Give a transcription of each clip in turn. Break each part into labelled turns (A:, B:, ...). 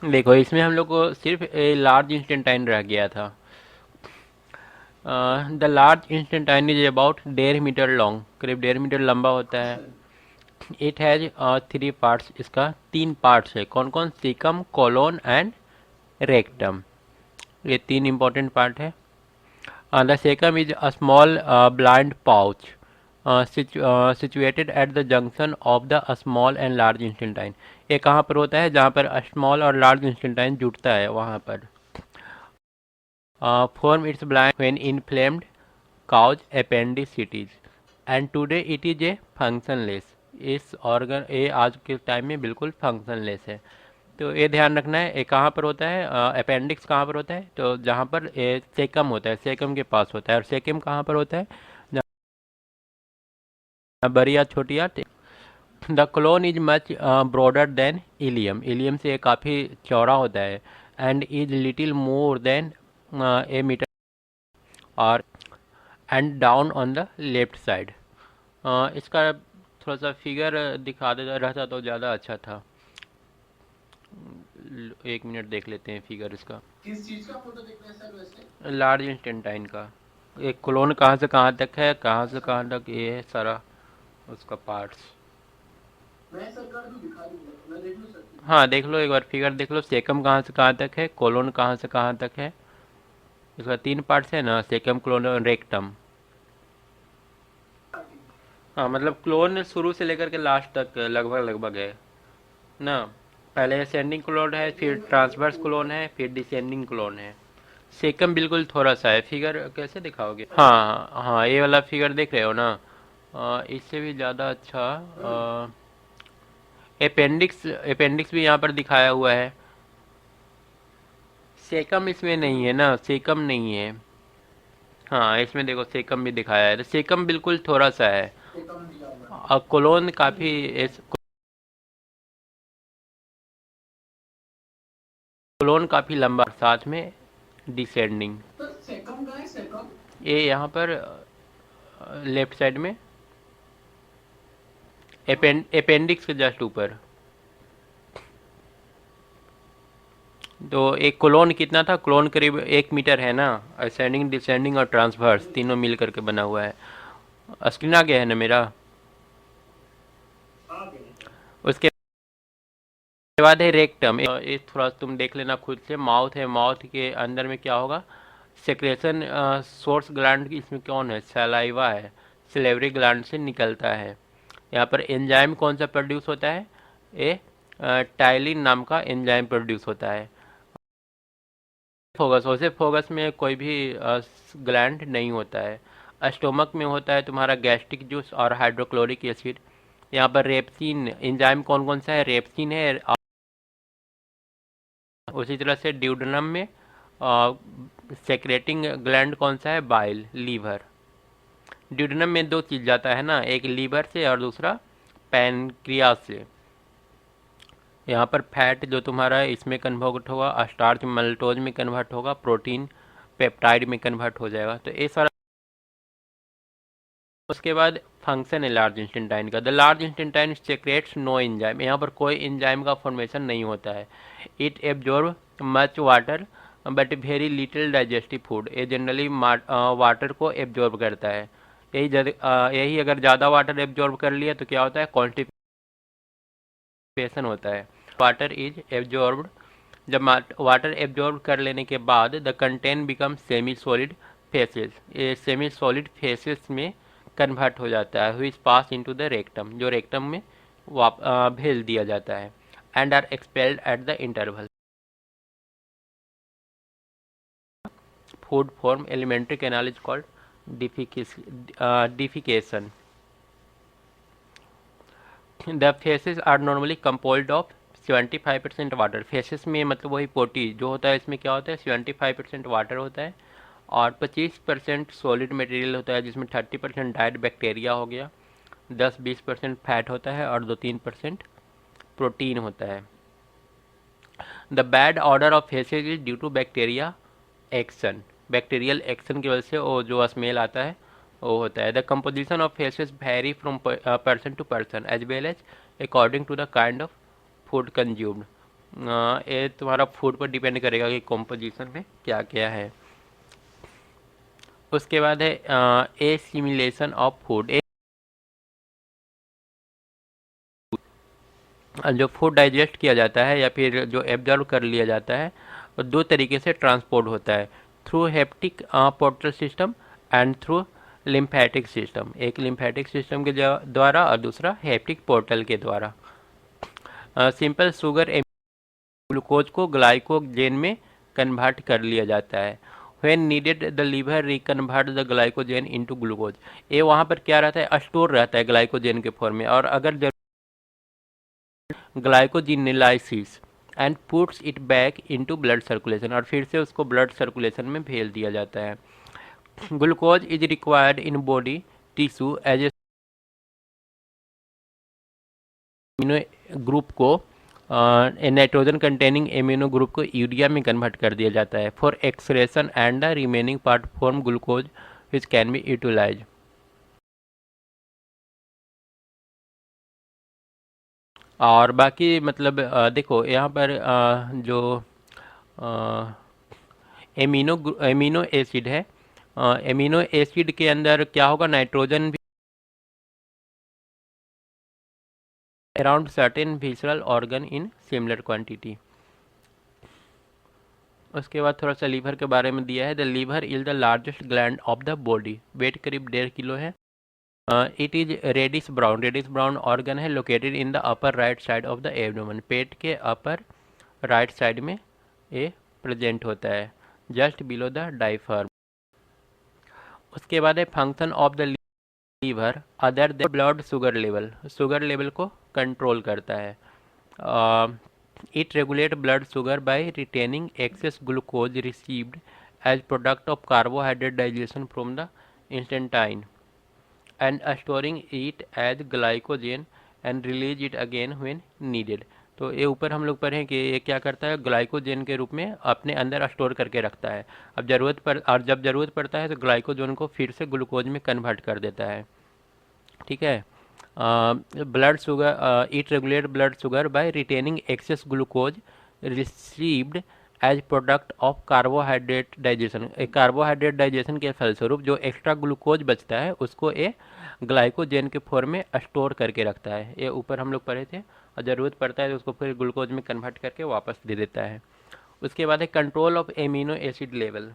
A: देखो इसमें हम लोग को सिर्फ ए लार्ज इंस्टेंटाइन रह गया था। The large intestine is about 1.5 metre long, करीब 1.5 मीटर लंबा होता है। इट हैज 3 पार्ट्स, इसका 3 पार्ट्स है। कौन कौन? सीकम, कोलोन एंड रेक्टम, ये 3 इंपॉर्टेंट पार्ट है। The caecum is a small blind pouch situated at the junction of the small and large intestine। ये कहाँ पर होता है? जहाँ पर स्मॉल और लार्ज इंस्टेंटाइन जुड़ता है वहाँ पर। form its blind when inflamed cause appendicitis and today it is a functionless। इस ऑर्गन ये आज के टाइम में बिल्कुल फंक्शनलेस है। तो ये ध्यान रखना है, ये कहाँ पर होता है? अपेंडिक्स कहाँ पर होता है? तो जहाँ पर सेकम होता है, सेकम के पास होता है। और सेकम कहाँ पर होता है? जहाँ बड़ी या छोटी या the colon is much broader than ileum, ileum से काफ़ी चौड़ा होता है। And is little more than a metre और and down on the left side. इसका थोड़ा सा फिगर दिखा देता रहता तो ज़्यादा अच्छा था। 1 मिनट देख लेते हैं फिगर इसका।
B: किस चीज का फोटो दिख रहा है सर वैसे?
A: लार्ज इंस्टेंटाइन का। एक क्लोन कहाँ से कहाँ तक है, कहाँ से
B: अच्छा,
A: कहाँ तक, ये है सारा उसका पार्ट्स।
B: मैं सर कर दूं, दिखा दूंगा, मैं देख लूं सर फिगर।
A: हाँ देख लो, एक बार फिगर देख लो। सेकम कहाँ से कहाँ तक है, कोलोन कहाँ से कहाँ तक है। इसका 3 पार्ट्स है ना, सेकम, क्लोन और रेक्टम। हाँ मतलब क्लोन शुरू से लेकर के लास्ट तक लगभग लगभग है ना। पहले असेंडिंग क्लोन है, फिर
B: सेकंड
A: ट्रांसवर्स
B: फोर्थ।
A: क्लोन है, फिर डिसेंडिंग क्लोन है। सेकम बिल्कुल थोड़ा सा है। फिगर कैसे दिखाओगे? हाँ हाँ, ये वाला फिगर देख रहे हो ना? इससे भी ज़्यादा अच्छा अपेंडिक्स, अपेंडिक्स भी यहाँ पर दिखाया हुआ है। सेकम इसमें नहीं है ना, सेकम नहीं है। हाँ इसमें देखो सेकम भी दिखाया है, तो सेकम बिल्कुल थोड़ा सा है।
B: सेकंड दिया हुआ है।
A: और कोलोन काफ़ी
B: ठीक है।
A: कोलोन काफ़ी लंबा, साथ में डिसेंडिंग।
B: तो सेकंड का है सेकंड।
A: ये यहाँ पर लेफ्ट साइड में
B: हाँ।
A: अपेंडिक्स के जस्ट ऊपर। तो एक कोलोन कितना था? कोलोन करीब 1 मीटर है ना। असेंडिंग, डिसेंडिंग और ट्रांसवर्स तीनों मिल करके बना हुआ है। स्क्रीन आ गया है ना मेरा?
B: आ गए।
A: उसके बाद है रेक्टम। ये थोड़ा तुम देख लेना खुद से। माउथ है, माउथ के अंदर में क्या होगा? सेक्रेशन सोर्स ग्लैंड की इसमें कौन है? सलाइवा है, सिलेवरी ग्लैंड से निकलता है। यहाँ पर एंजाइम कौन सा प्रोड्यूस होता है? ए टाइलिन नाम का एंजाइम प्रोड्यूस होता है। फोगस, वैसे फोगस में कोई भी ग्लैंड नहीं होता है। स्टोमक में होता है तुम्हारा गैस्ट्रिक जूस और हाइड्रोक्लोरिक एसिड। यहाँ पर रेप्सिन एंजाइम कौन कौन सा है? रेप्सिन है। उसी तरह से ड्यूडेनम में सेक्रेटिंग ग्लैंड कौन सा है? Bile, liver. ड्यूडेनम में 2 चीज़ जाता है ना, एक लीवर से और दूसरा पैनक्रियास से। यहाँ पर फैट जो तुम्हारा है इसमें कन्वर्ट होगा, स्टार्च मल्टोज में कन्वर्ट होगा, प्रोटीन पेप्टाइड में कन्वर्ट हो जाएगा। तो ये सारा। उसके बाद फंक्शन है लार्ज इंस्टेंटाइन का। The large intestine secretes no enzyme, यहाँ पर कोई एंजाइम का फॉर्मेशन नहीं होता है। It absorb much water but very little digestive food, ये जनरली वाटर को एब्जॉर्ब करता है। यही अगर ज़्यादा वाटर एब्जॉर्ब कर लिया तो क्या होता है? कॉन्स्टिपेशन होता है। वाटर इज एब्जॉर्ब्ड, जब वाटर एब्जॉर्ब कर लेने के बाद the content become semi solid faeces, ये सेमी सॉलिड फेसेस में कन्वर्ट हो जाता है। हुई पास इनटू द रेक्टम, जो रेक्टम में भेज दिया जाता है। And are expelled at the interval. Food from alimentary canal is called defecation. The faeces are normally composed of 75% water. Faeces में मतलब वही पोटी जो होता है, इसमें क्या होता है? 75% वाटर होता है और 25% सॉलिड मटेरियल होता है, जिसमें 30% डाइट बैक्टीरिया हो गया, 10-20% फैट होता है और 2-3% प्रोटीन होता है। The bad odour of faeces is due to bacteria action, bacterial action की वजह से वो जो स्मेल आता है वो होता है। The composition of faeces vary from person to person as well as according to the kind of food consumed. ये तुम्हारा फूड पर डिपेंड करेगा कि कॉम्पोजिशन में क्या क्या है। उसके बाद है एसिमिलेशन ऑफ फूड। जो फूड डाइजेस्ट किया जाता है या फिर जो एब्जॉर्ब कर लिया जाता है वो दो तरीके से ट्रांसपोर्ट होता है, through hepatic portal system and through lymphatic system. एक लिम्फेटिक सिस्टम के द्वारा और दूसरा हेप्टिक पोर्टल के द्वारा। सिंपल शुगर ग्लूकोज को ग्लाइकोजेन में कन्वर्ट कर लिया जाता है। When needed the liver reconvert the glycogen into glucose. ये वहाँ पर क्या रहता है, स्टोर रहता है ग्लाइकोजेन के फॉर्म में, और अगर glycogenolysis and puts it back into blood circulation, और फिर से उसको ब्लड सर्कुलेशन में भेज दिया जाता है। Glucose is required in body tissue as a amino group को नाइट्रोजन कंटेनिंग एमिनो ग्रुप को यूरिया में कन्वर्ट कर दिया जाता है for excretion and the remaining part form glucose which can be utilise. और बाकी मतलब देखो यहाँ पर जो एमिनो एसिड है, एमिनो एसिड के अंदर क्या होगा, नाइट्रोजन भी around certain visceral organ in similar quantity. उसके बाद थोड़ा सा लीवर के बारे में दिया है। The liver is the largest gland of the body, weight करीब 1.5 किलो है। It is reddish brown, reddish brown organ है, located in the upper right side of the abdomen, पेट के अपर राइट साइड में ये प्रेजेंट होता है, just below the diaphragm. उसके बाद है function of the liver other than blood sugar level, sugar level को कंट्रोल करता है। It regulate blood sugar by retaining excess glucose received as product of carbohydrate digestion from the intestine and storing it as glycogen and release it again when needed. तो ये ऊपर हम लोग पढ़ें कि ये क्या करता है, ग्लाइकोजेन के रूप में अपने अंदर स्टोर करके रखता है। अब जरूरत पर और जब ज़रूरत पड़ता है तो ग्लाइकोजेन को फिर से ग्लूकोज में कन्वर्ट कर देता है। ठीक है। Blood sugar, it regulate blood sugar by retaining excess glucose received as product of carbohydrate digestion. Carbohydrate digestion के फलस्वरूप जो एक्स्ट्रा ग्लूकोज बचता है उसको ये ग्लाइकोजेन के फॉर्म में स्टोर करके रखता है। ये ऊपर हम लोग पढ़े थे, और ज़रूरत पड़ता है तो उसको फिर ग्लूकोज में कन्वर्ट करके वापस दे देता है। उसके बाद है control of amino acid level.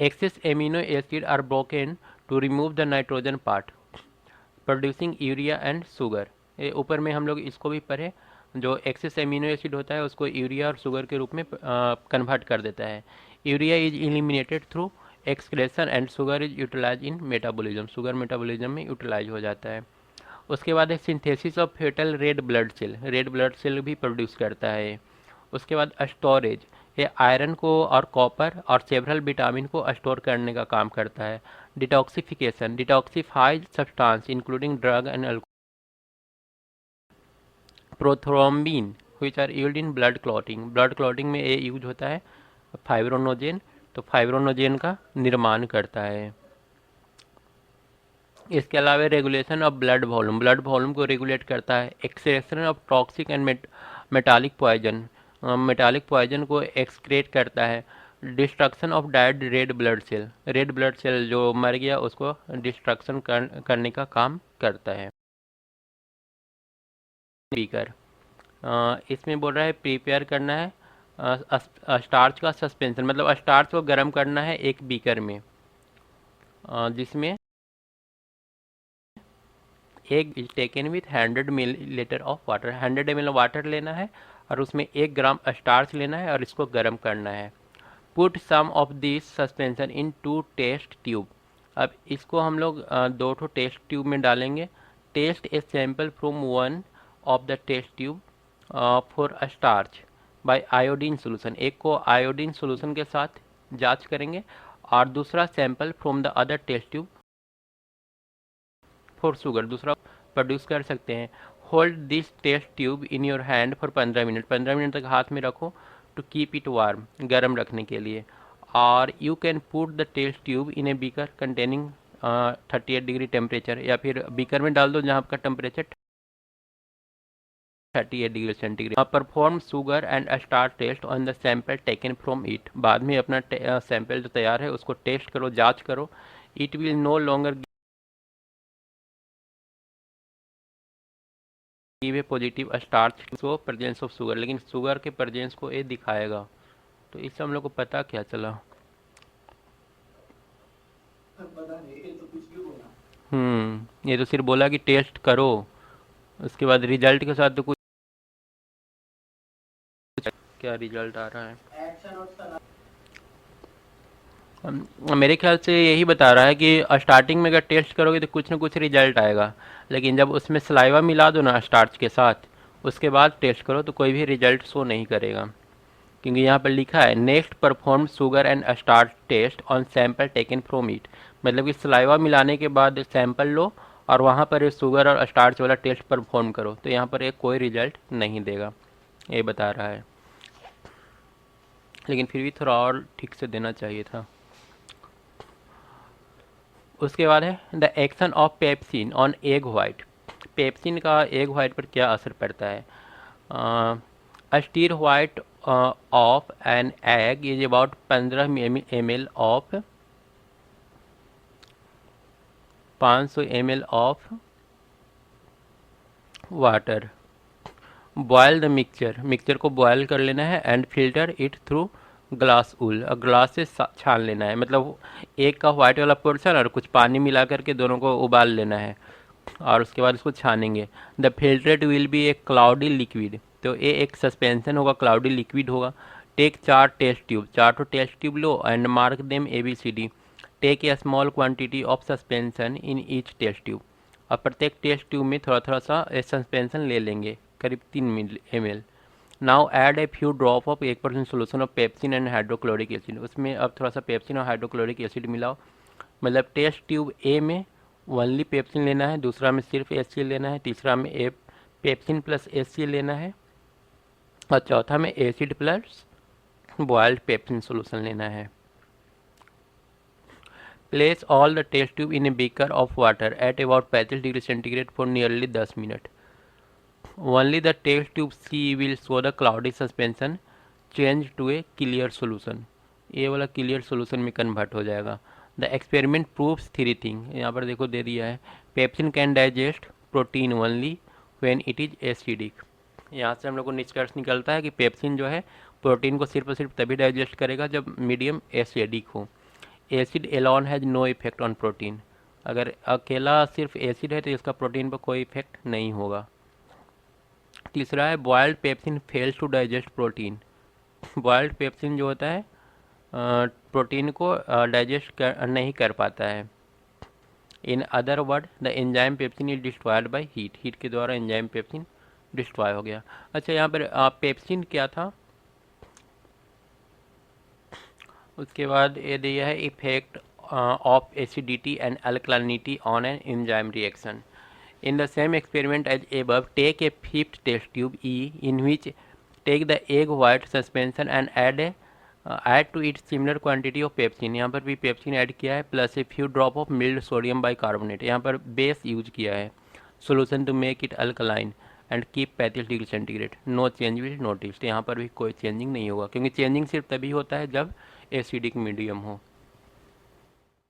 A: Excess amino acid are broken to remove the nitrogen part producing urea and sugar. ये ऊपर में हम लोग इसको भी पढ़े, जो एक्सेस एमिनो एसिड होता है उसको यूरिया और शुगर के रूप में कन्वर्ट कर देता है। Urea is eliminated through excretion and sugar is utilise in metabolism, sugar metabolism में यूटिलाइज हो जाता है। उसके बाद है synthesis of foetal red blood cell, red blood cell भी प्रोड्यूस करता है। उसके बाद स्टोरेज, ये आयरन को और कॉपर और सेवरल विटामिन को स्टोर करने का काम करता है। Detoxification, detoxifies substance including drug and alcohol, prothrombin which are used in blood clotting, blood clotting में ये यूज होता है। फाइब्रोनोजेन, तो फाइब्रोनोजेन का निर्माण करता है। इसके अलावा regulation of blood volume, blood volume को रेगुलेट करता है। Excretion of toxic and metallic poison, metallic poison को एक्सक्रेट करता है। Destruction of died red blood cell, red blood cell जो मर गया उसको डिस्ट्रक्शन करने का काम करता है। स्पीकर, इसमें बोल रहा है प्रिपेयर करना है स्टार्च का सस्पेंशन, मतलब स्टार्च को गर्म करना है एक बीकर में, जिसमें एक is taken with 100 millilitre of water, 100 ml water लेना है और उसमें 1 ग्राम स्टार्च लेना है और इसको गर्म करना है। Put some of this suspension in 2 test tube, अब इसको हम लोग 2 ठो टेस्ट ट्यूब में डालेंगे। Test a sample from one of the test tube for starch by iodine solution, एक को आयोडीन सोल्यूशन के साथ जांच करेंगे और दूसरा sample from the other test tube for sugar, दूसरा प्रोड्यूस कर सकते हैं। Hold this test tube in your hand for 15 minute, 15 minute तक हाथ में रखो टू कीप इट वार्म, गर्म रखने के लिए। और you can put the test tube in a beaker containing 38 degree temperature, या फिर बीकर में डाल दो जहाँ आपका temperature 38 degree centigrade. Perform sugar and starch test on the sample taken from it. बाद में अपना सैंपल जो तैयार है उसको टेस्ट करो, जांच करो। It will no longer give a positive starch so presence of sugar, लेकिन शुगर के प्रेजेंस को ये दिखाएगा। तो इससे हम लोग को पता क्या चला?
B: पता नहीं, ये तो कुछ भी बोला।
A: ये तो सिर्फ बोला कि टेस्ट करो, उसके बाद रिजल्ट के साथ तो कुछ क्या रिजल्ट आ रहा है।
B: एक्शन और सलाह।
A: मेरे ख्याल से यही बता रहा है कि स्टार्टिंग में अगर टेस्ट करोगे तो कुछ ना कुछ रिजल्ट आएगा, लेकिन जब उसमें सलाइवा मिला दो ना स्टार्च के साथ, उसके बाद टेस्ट करो तो कोई भी रिजल्ट शो नहीं करेगा। क्योंकि यहाँ पर लिखा है next perform sugar and starch test on sample taken from it, मतलब कि सलाइवा मिलाने के बाद सैंपल लो और वहाँ पर शुगर और स्टार्च वाला टेस्ट परफॉर्म करो, तो यहाँ पर एक कोई रिजल्ट नहीं देगा, ये बता रहा है। लेकिन फिर भी थोड़ा और ठीक से देना चाहिए था। उसके बाद है the action of pepsin on egg white. Pepsin का एग वाइट पर क्या असर पड़ता है? Stir white of an egg is about 15 ml of 500 ml of water. Boil the mixture को बॉयल कर लेना है and filter it through glass wool, और ग्लास से छान लेना है, मतलब एक का वाइट वाला पोर्शन और कुछ पानी मिला करके दोनों को उबाल लेना है और उसके बाद इसको छानेंगे। The filtrate will be a cloudy liquid, तो ये एक सस्पेंशन होगा, क्लाउडी लिक्विड होगा। Take 4 test tube, 4 test tube लो and mark them ABCD। Take a small quantity of suspension in each test tube, और प्रत्येक टेस्ट ट्यूब में थोड़ा थोड़ा सा सस्पेंशन ले लेंगे, करीब 3 ml। Now add a few drop of 1% solution of pepsin and hydrochloric acid, उसमें अब थोड़ा सा पेप्सिन और हाइड्रोक्लोरिक एसिड मिलाओ। मतलब टेस्ट ट्यूब ए में ओनली पेप्सिन लेना है, दूसरा में सिर्फ HCl लेना है, तीसरा में पेप्सिन प्लस HCl लेना है, और चौथा में acid plus boiled pepsin solution लेना है। Place all the test tube in a beaker of water at about 35 degree centigrade for nearly 10 minute. Only the test tube C will show the cloudy suspension change to a clear solution, ये वाला clear solution में convert हो जाएगा। The experiment proves 3 thing, यहाँ पर देखो दे दिया है। Pepsin can digest protein only when it is acidic, यहाँ से हम लोग को निष्कर्ष निकलता है कि पेप्सिन जो है प्रोटीन को सिर्फ और सिर्फ तभी डाइजेस्ट करेगा जब मीडियम एसिडिक हो। Acid alone has no effect on protein, अगर अकेला सिर्फ एसिड है तो इसका प्रोटीन पर कोई इफेक्ट नहीं होगा। तीसरा है boiled pepsin fails to digest protein, boiled pepsin जो होता है प्रोटीन को डाइजेस्ट नहीं कर पाता है। In other word the enzyme pepsin is destroyed by heat, heat के द्वारा एंजाइम पेप्सिन डिस्ट्रॉय हो गया। अच्छा, यहाँ पर पेप्सिन क्या था, उसके बाद ये दिया है effect of acidity and alkalinity on an enzyme reaction. In the same experiment as above, take a fifth test tube E, in which take the egg white suspension and add to it similar quantity of pepsin, यहाँ पर भी pepsin add किया है, plus a few drop of mild sodium bicarbonate, यहाँ पर base use किया है, solution to make it alkaline and keep 35 degree centigrade. No change will notice, यहाँ पर भी कोई चेंजिंग नहीं होगा, क्योंकि चेंजिंग सिर्फ तभी होता है जब एसिडिक मीडियम हो।